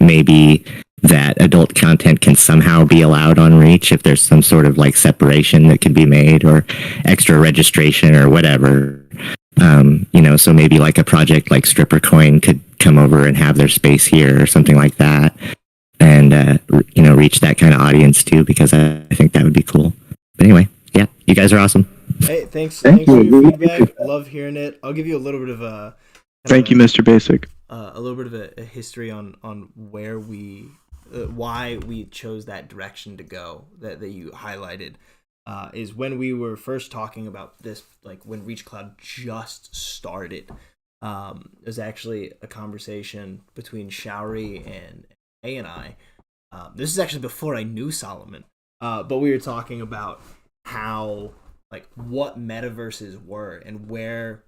maybe that adult content can somehow be allowed on Reach if there's some sort of like separation that could be made, or extra registration or whatever. So maybe like a project like Stripper Coin could come over and have their space here or something like that, and reach that kind of audience too, because I think that would be cool. But anyway, yeah, you guys are awesome. Hey, thanks for your feedback. Love hearing it. I'll give you a little bit of a Thank you, Mr. Basic. A little bit of a history on where why we chose that direction to go that you highlighted. Is when we were first talking about this, like when Reach Cloud just started. It was actually a conversation between Showery and A and I. This is actually before I knew Solomon, but we were talking about how, like, what metaverses were and where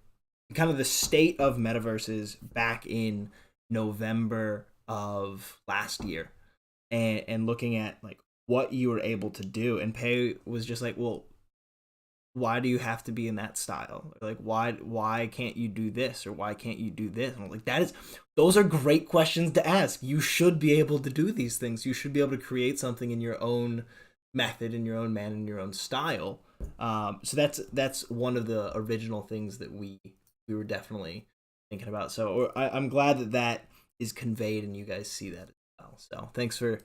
kind of the state of metaverses back in November of last year, and looking at like what you were able to do. And Pei was just like, well, why do you have to be in that style? Like, why can't you do this, or why can't you do this? And I'm like, those are great questions to ask. You should be able to do these things. You should be able to create something in your own method, in your own manner, in your own style. So that's one of the original things that we were definitely thinking about. So I'm glad that is conveyed and you guys see that as well. So thanks for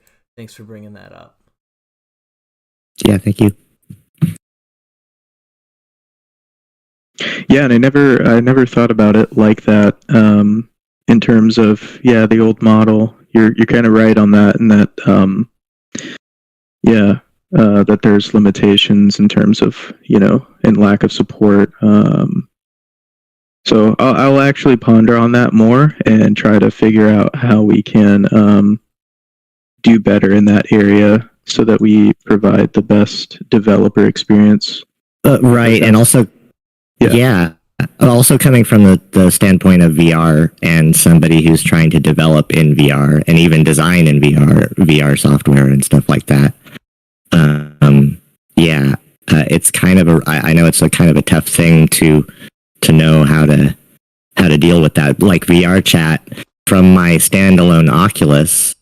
bringing that up. Yeah, thank you. Yeah, and I never thought about it like that. In terms of the old model, you're kind of right on that, and that that there's limitations in terms of and lack of support. So I'll actually ponder on that more and try to figure out how we can do better in that area so that we provide the best developer experience. Right, and also, yeah, also coming from the standpoint of VR and somebody who's trying to develop in VR and even design in VR software and stuff like that. Yeah, it's kind of I know it's a kind of a tough thing to know how to deal with that. Like VR chat from my standalone Oculus,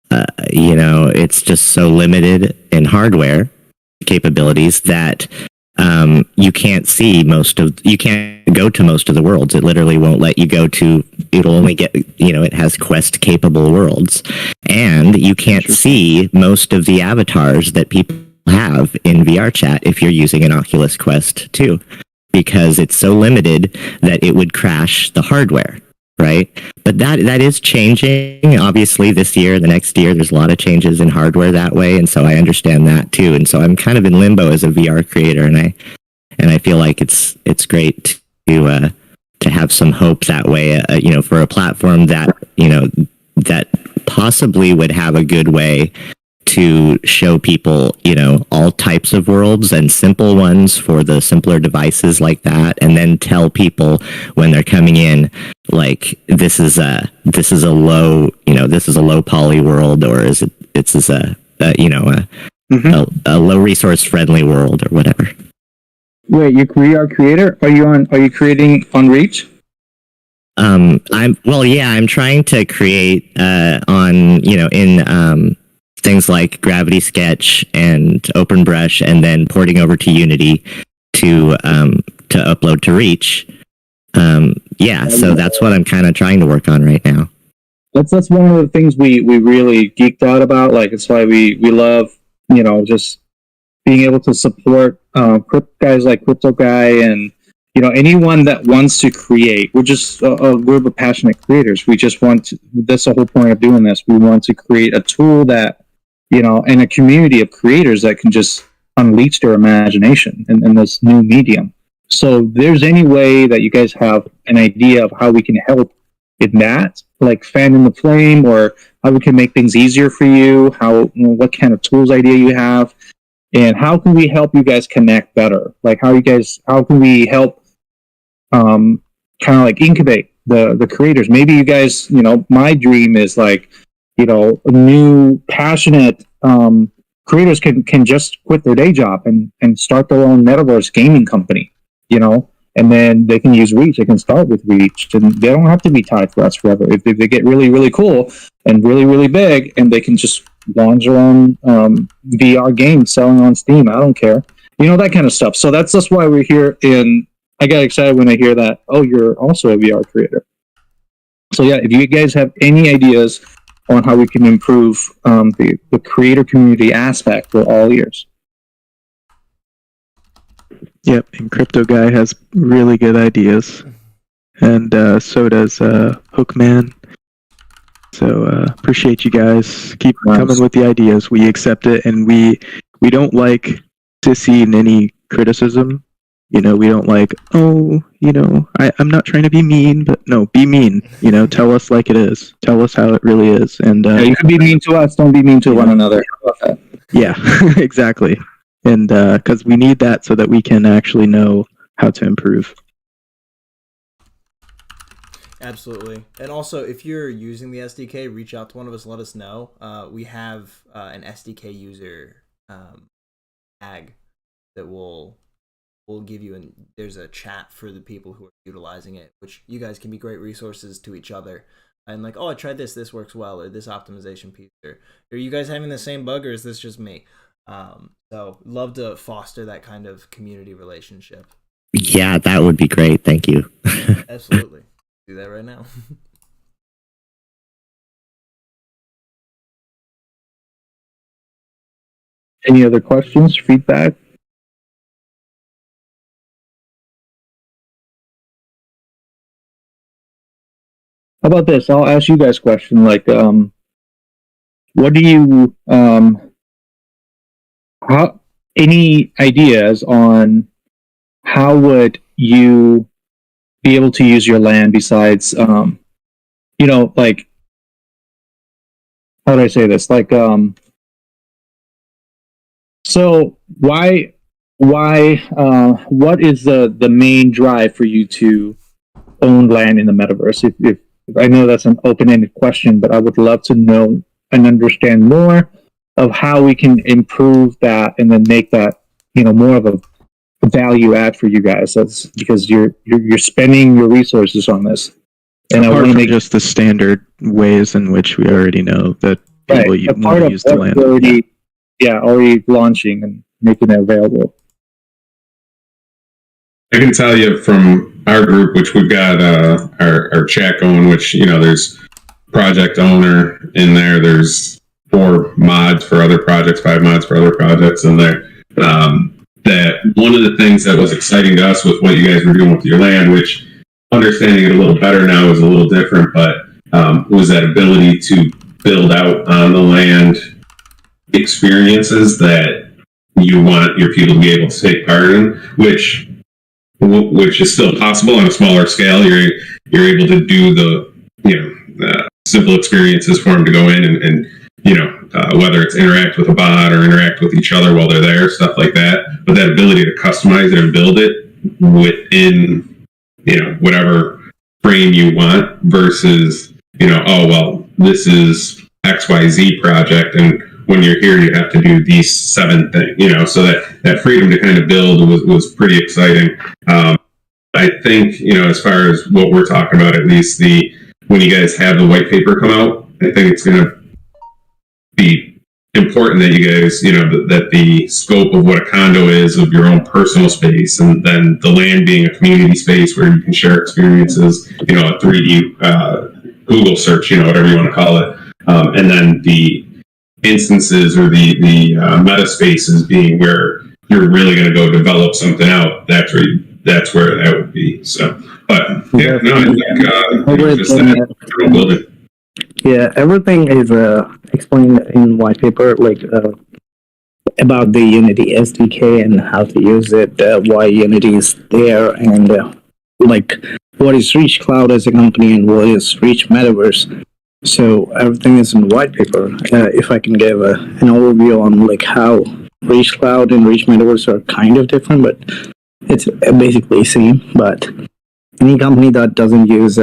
it's just so limited in hardware capabilities that you can't go to most of the worlds. It literally won't let you go to. It'll only get it has Quest capable worlds, and you can't see most of the avatars that people have in VR chat if you're using an Oculus Quest 2, because it's so limited that it would crash the hardware, right? But that is changing. Obviously, this year, the next year, there's a lot of changes in hardware that way, and so I understand that too. And so I'm kind of in limbo as a VR creator, and I feel like it's great to have some hope that way, for a platform that that possibly would have a good way to show people, all types of worlds and simple ones for the simpler devices like that, and then tell people when they're coming in, like, this is a low poly world, or it's a low resource friendly world or whatever. Wait, you VR creator? Are you creating on Reach? I'm trying to create in things like Gravity Sketch and OpenBrush, and then porting over to Unity to upload to Reach. So that's what I'm kind of trying to work on right now. That's one of the things we really geeked out about. Like, it's why we love just being able to support guys like Crypto Guy and anyone that wants to create. We're just a group of passionate creators. We just want to, that's the whole point of doing this. We want to create a tool that and a community of creators that can just unleash their imagination in this new medium. So if there's any way that you guys have an idea of how we can help in that, like fan in the flame, or how we can make things easier for you, what kind of tools idea you have, and how can we help you guys connect better? Like how can we help kind of like incubate the creators? Maybe you guys, my dream is like, new passionate creators can just quit their day job and start their own metaverse gaming company, and then they can use Reach. They can start with Reach, and they don't have to be tied to us forever. If they get really, really cool and really, really big, and they can just launch their own VR game selling on Steam, I don't care. That kind of stuff. So that's just why we're here. And I got excited when I hear that, oh, you're also a VR creator. So yeah, if you guys have any ideas on how we can improve the creator community aspect, we're all ears. Yep, and Crypto Guy has really good ideas, and so does Hookman. So appreciate you guys. Keep coming with the ideas. We accept it, and we don't like to see any criticism. We don't like, I'm not trying to be mean, but no, be mean. Tell us like it is. Tell us how it really is. And you can be mean to us. Don't be mean to one another. Yeah, exactly. And because we need that so that we can actually know how to improve. Absolutely. And also, if you're using the SDK, reach out to one of us, let us know. We have an SDK user tag that will give you, and there's a chat for the people who are utilizing it, which you guys can be great resources to each other. And like, oh, I tried this works well, or this optimization piece, or are you guys having the same bug, or is this just me? So love to foster that kind of community relationship. Yeah, that would be great. Thank you. Absolutely. Do that right now. Any other questions, feedback? How about this? I'll ask you guys a question. Like, what do you, any ideas on how would you be able to use your land besides, like, how do I say this? Like, so why why? What is the main drive for you to own land in the metaverse? If I know that's an open-ended question, but I would love to know and understand more of how we can improve that and then make that more of a value add for you guys. That's because you're spending your resources on this, and Apart I want to from make just the standard ways in which we already know that people a want part to of use the what land. we're already launching and making it available. I can tell you from our group, which we've got our chat going, which there's project owner in there. There's 4 mods for other projects, 5 mods for other projects in there. That one of the things that was exciting to us with what you guys were doing with your land, which understanding it a little better now is a little different, but was that ability to build out on the land experiences that you want your people to be able to take part in, which is still possible on a smaller scale. You're able to do the simple experiences for them to go in and whether it's interact with a bot or interact with each other while they're there, stuff like that. But that ability to customize it and build it within whatever frame you want versus oh well, this is XYZ project, and when you're here you have to do these 7 things. So that freedom to kind of build was pretty exciting. I think as far as what we're talking about, at least when you guys have the white paper come out, I think it's going to be important that you guys, that the scope of what a condo is of your own personal space, and then the land being a community space where you can share experiences, a 3D Google search, whatever you want to call it, and then the instances or the meta spaces being where you're really going to go develop something out. That's where that would be. So, but yeah, no, I think just that building. Yeah, everything is explained in white paper, like about the Unity SDK and how to use it, why Unity is there, and like what is Reach Cloud as a company and what is Reach Metaverse. So everything is in white paper. If I can give an overview on like how Reach Cloud and Reach Metaverse are kind of different, but it's basically same. But any company that doesn't use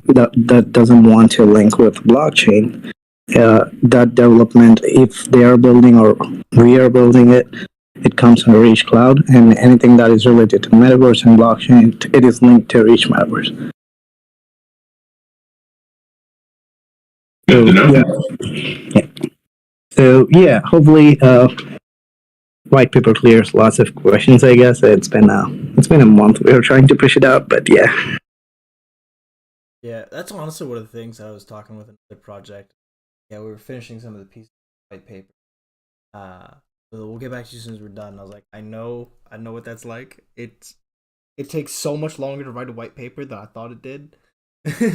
that doesn't want to link with blockchain, that development, if they are building or we are building it, it comes on Reach Cloud, and anything that is related to Metaverse and blockchain, it is linked to Reach Metaverse. Good to know. Yeah. So yeah, hopefully, white paper clears lots of questions. I guess it's been a month. We were trying to push it out, but yeah. Yeah, that's honestly one of the things I was talking with another project. Yeah, we were finishing some of the pieces of white paper. So we'll get back to you as soon as we're done. I was like, I know what that's like. It takes so much longer to write a white paper than I thought it did.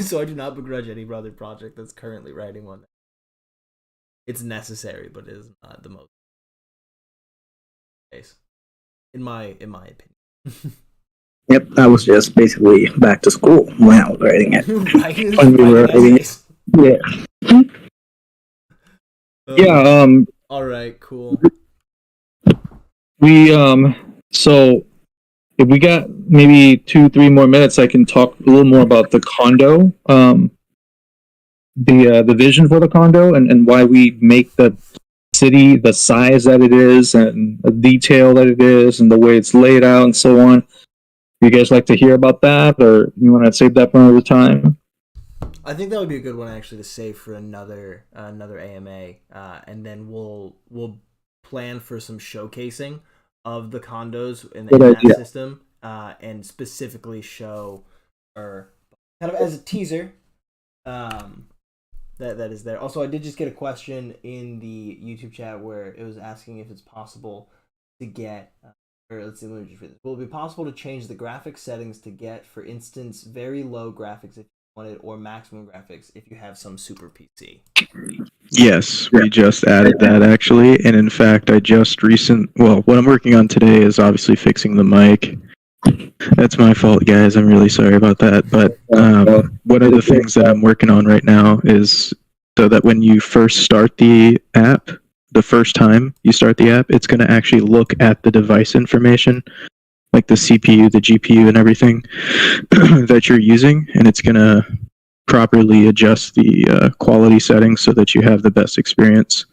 So I do not begrudge any other project that's currently writing one. It's necessary, but it is not the most case, in my opinion. Yep, I was just basically back to school when I was writing it. When we were writing it. Yeah. Yeah. All right. Cool. We so if we got maybe 2-3 more minutes, I can talk a little more about the condo, the vision for the condo, and why we make the city the size that it is, and the detail that it is, and the way it's laid out, and so on. You guys like to hear about that, or you want to save that for another time? I think that would be a good one actually to save for another AMA, and then we'll plan for some showcasing of the condos in that system, and specifically show, or kind of as a teaser, that is there. Also, I did just get a question in the YouTube chat where it was asking if it's possible to get, or let's see, let me just read this. Will it be possible to change the graphics settings to get, for instance, very low graphics if you want it, or maximum graphics if you have some super PC? Yes, we just added that actually, and in fact, what I'm working on today is obviously fixing the mic. That's my fault, guys. I'm really sorry about that. But one of the things that I'm working on right now is so that when you first start the app, the first time you start the app, it's going to actually look at the device information, like the CPU, the GPU, and everything that you're using, and it's going to properly adjust the quality settings so that you have the best experience.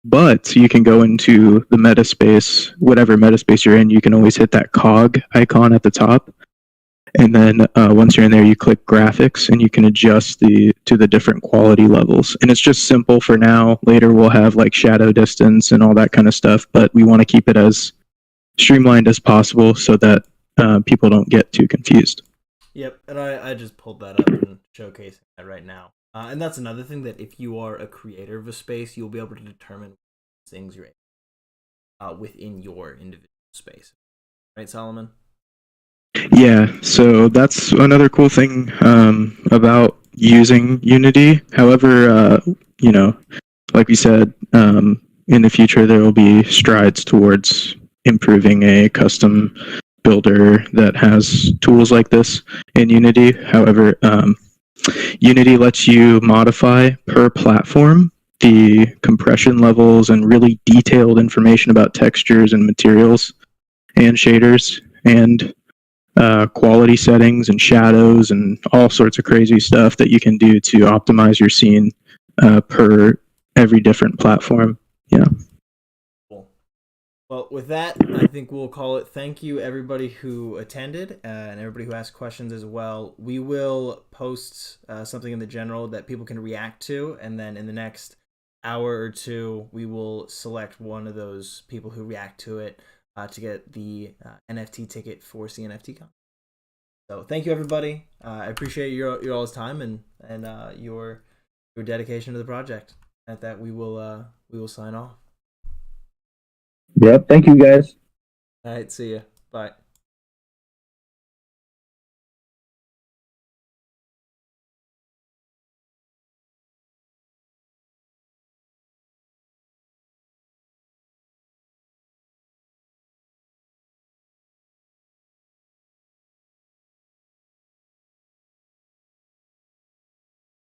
But you can go into the metaspace, whatever metaspace you're in, you can always hit that cog icon at the top. And then once you're in there, you click graphics and you can adjust to the different quality levels. And it's just simple for now. Later we'll have like shadow distance and all that kind of stuff, but we want to keep it as streamlined as possible so that people don't get too confused. Yep, and I just pulled that up and showcasing that right now. And that's another thing, that if you are a creator of a space, you'll be able to determine things you're within your individual space. Right, Solomon? Yeah, so that's another cool thing about using Unity. However, like we said, in the future there will be strides towards improving a custom builder that has tools like this in Unity. However, Unity lets you modify per platform the compression levels and really detailed information about textures and materials and shaders and quality settings and shadows and all sorts of crazy stuff that you can do to optimize your scene per every different platform. Yeah. Cool. Well, with that, I think we'll call it. Thank you, everybody who attended and everybody who asked questions as well. We will post something in the general that people can react to, and then in the next hour or two, we will select one of those people who react to it to get the NFT ticket for CNFTcon. So thank you, everybody. I appreciate your all's time and your dedication to the project. At that, we will sign off. Yep. Thank you, guys. All right, see ya. Bye.